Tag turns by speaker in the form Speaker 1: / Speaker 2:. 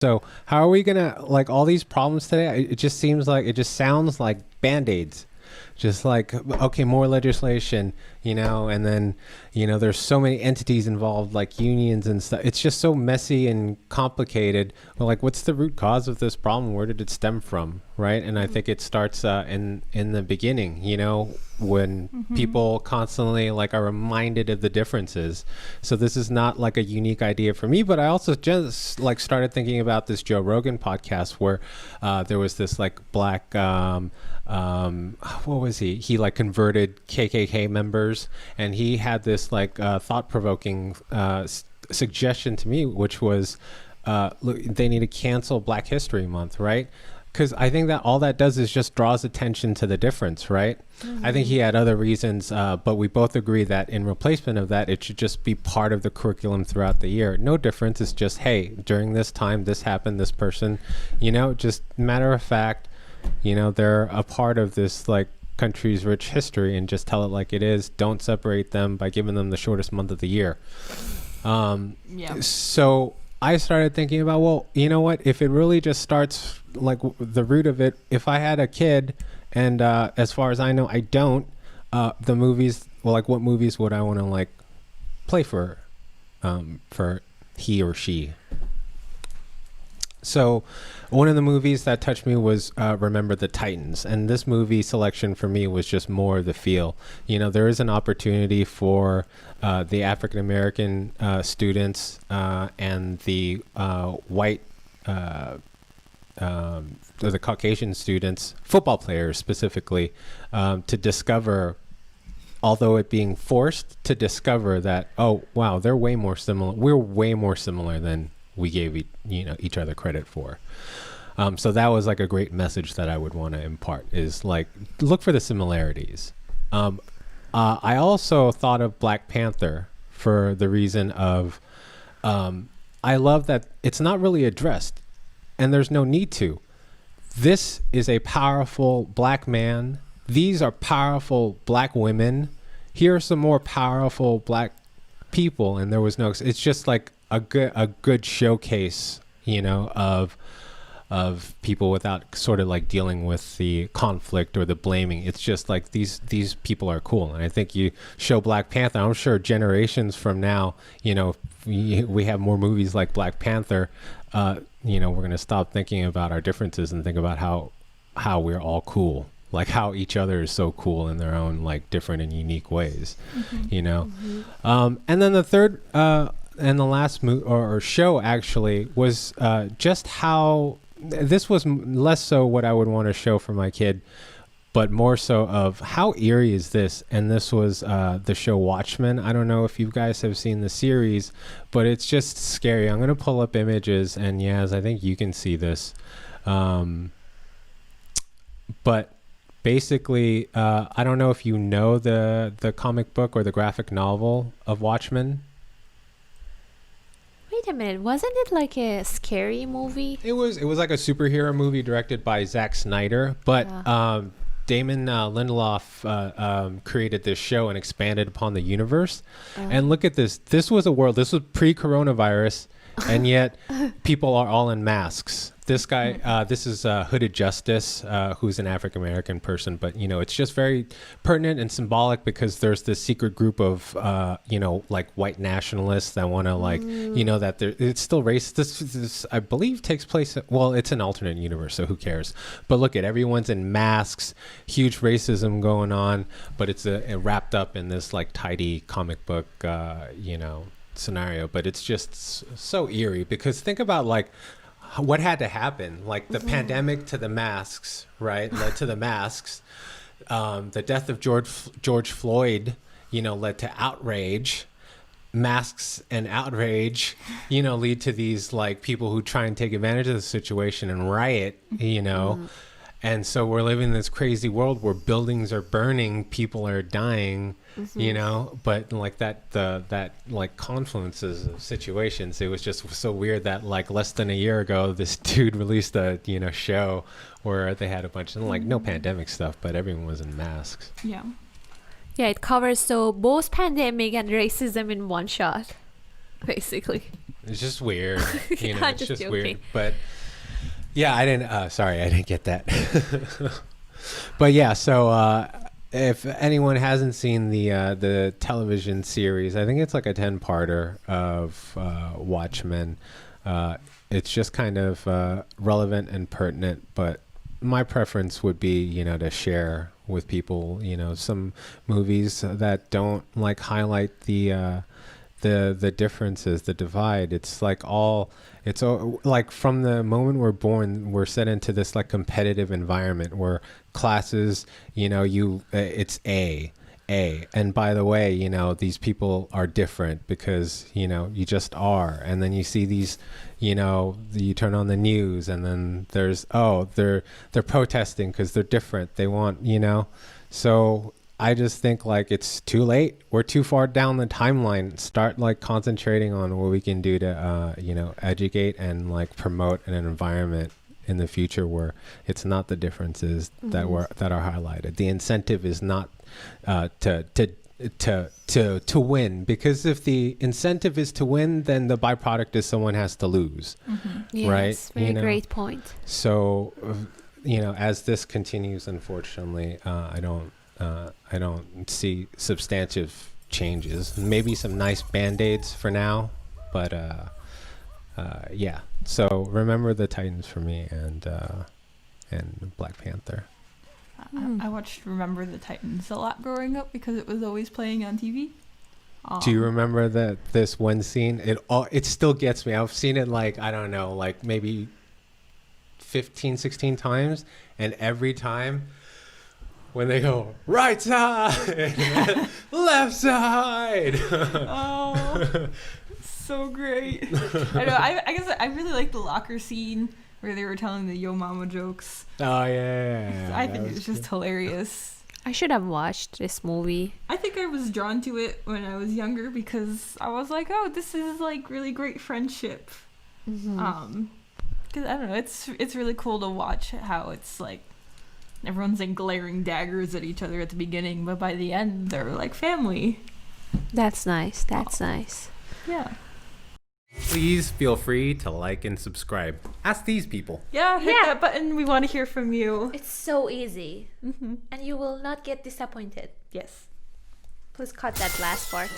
Speaker 1: So how are we gonna like all these problems today? It just seems like it just sounds like band-aids. Just like okay, more legislation, and then there's so many entities involved, like unions and stuff. It's just so messy and complicated. Well, like, what's the root cause of this problem? Where did it stem from, right? And I think it starts in the beginning, when people constantly like are reminded of the differences. So this is not like a unique idea for me, but I also just like started thinking about this Joe Rogan podcast where there was this like black what was he like converted KKK members, and he had this like thought-provoking suggestion to me, which was look, they need to cancel Black History Month, right? Because I think that all that does is just draws attention to the difference, right? I think he had other reasons, but we both agree that in replacement of that, it should just be part of the curriculum throughout the year. No difference. It's just, hey, during this time, this happened, this person, just matter of fact, they're a part of this like country's rich history, and just tell it like it is. Don't separate them by giving them the shortest month of the year. So I started thinking about, well, you know what? If it really just starts like the root of it, if I had a kid, and as far as I know, I don't, the movies, well, like what movies would I want to like play for he or she? So one of the movies that touched me was Remember the Titans. And this movie selection for me was just more of the feel. There is an opportunity for the African-American students and the white the Caucasian students, football players specifically, to discover, although it being forced, to discover that, oh, wow, they're way more similar. We're way more similar than we gave each other credit for. So that was like a great message that I would want to impart, is like, look for the similarities. I also thought of Black Panther for the reason of I love that it's not really addressed, and there's no need to. This is a powerful black man. These are powerful black women. Here are some more powerful black people, and there was no, it's just like a good showcase, of people without sort of like dealing with the conflict or the blaming. It's just like these people are cool. And I think you show Black Panther, I'm sure generations from now, we have more movies like Black Panther, we're going to stop thinking about our differences and think about how we're all cool, like how each other is so cool in their own like different and unique ways, and then the third and the last or show actually was just how this was less so what I would want to show for my kid, but more so of how eerie is this. And this was the show Watchmen. I don't know if you guys have seen the series, but it's just scary. I'm going to pull up images, and Yaz, I think you can see this. But basically, I don't know if you know the comic book or the graphic novel of Watchmen.
Speaker 2: Wait a minute, wasn't it like a scary movie?
Speaker 1: It was like a superhero movie directed by Zack Snyder, but Damon Lindelof created this show and expanded upon the universe. And look at this. This was pre-coronavirus, and yet people are all in masks. This guy, this is Hooded Justice, who's an African-American person, but, it's just very pertinent and symbolic because there's this secret group of, like white nationalists that want to that it's still racist. This, I believe, takes place, it's an alternate universe, so who cares? But look at everyone's in masks, huge racism going on, but it's wrapped up in this like tidy comic book, scenario. But it's just so eerie because think about like, what had to happen, like the pandemic to the masks, right? Led to the masks. The death of George Floyd, led to outrage. Masks and outrage, lead to these like people who try and take advantage of the situation and riot, And so we're living in this crazy world where buildings are burning, people are dying, but like that like confluences of situations. It was just so weird that like less than a year ago, this dude released a, show where they had a bunch of like no pandemic stuff, but everyone was in masks.
Speaker 2: Yeah, it covers so both pandemic and racism in one shot. basically.
Speaker 1: It's just weird. You know,
Speaker 2: I'm
Speaker 1: it's
Speaker 2: just
Speaker 1: just
Speaker 2: joking.
Speaker 1: weird. But yeah, I didn't. Sorry, I didn't get that. But yeah, so if anyone hasn't seen the television series, I think it's like a 10-parter of Watchmen. It's just kind of relevant and pertinent, but my preference would be, you know, to share with people, you know, some movies that don't like highlight the differences, the divide. It's like like from the moment we're born, we're set into this like competitive environment where classes, you know, it's A. And by the way, you know, these people are different because, you know, you just are. And then you see these, you know, you turn on the news and then there's, they're protesting because they're different. They want, you know, so I just think like it's too late. We're too far down the timeline. Start like concentrating on what we can do to, you know, educate and like promote an environment in the future where it's not the differences that are highlighted. The incentive is not to win, because if the incentive is to win, then the byproduct is someone has to lose, right?
Speaker 2: Yes, very great point.
Speaker 1: So, you know, as this continues, unfortunately, I don't see substantive changes. Maybe some nice band-aids for now, but yeah. So remember the Titans for me, and Black Panther.
Speaker 3: I watched Remember the Titans a lot growing up because it was always playing on TV.
Speaker 1: Do you remember this one scene? It still gets me. I've seen it like, I don't know, like maybe 15, 16 times, and every time when they go right side, left side.
Speaker 3: Oh, so great. I know. I guess I really like the locker scene where they were telling the Yo Mama jokes.
Speaker 1: Oh, yeah.
Speaker 3: I think it was just hilarious.
Speaker 2: I should have watched this movie.
Speaker 3: I think I was drawn to it when I was younger because I was like, oh, this is like really great friendship. Because I don't know, it's really cool to watch how it's like everyone's like glaring daggers at each other at the beginning, but by the end they're like family.
Speaker 2: That's nice. That's nice.
Speaker 3: Yeah.
Speaker 1: Please feel free to like and subscribe. Ask these people.
Speaker 3: Yeah, hit that button. We want to hear from you.
Speaker 2: It's so easy. And you will not get disappointed.
Speaker 3: Yes.
Speaker 2: Please cut that last part.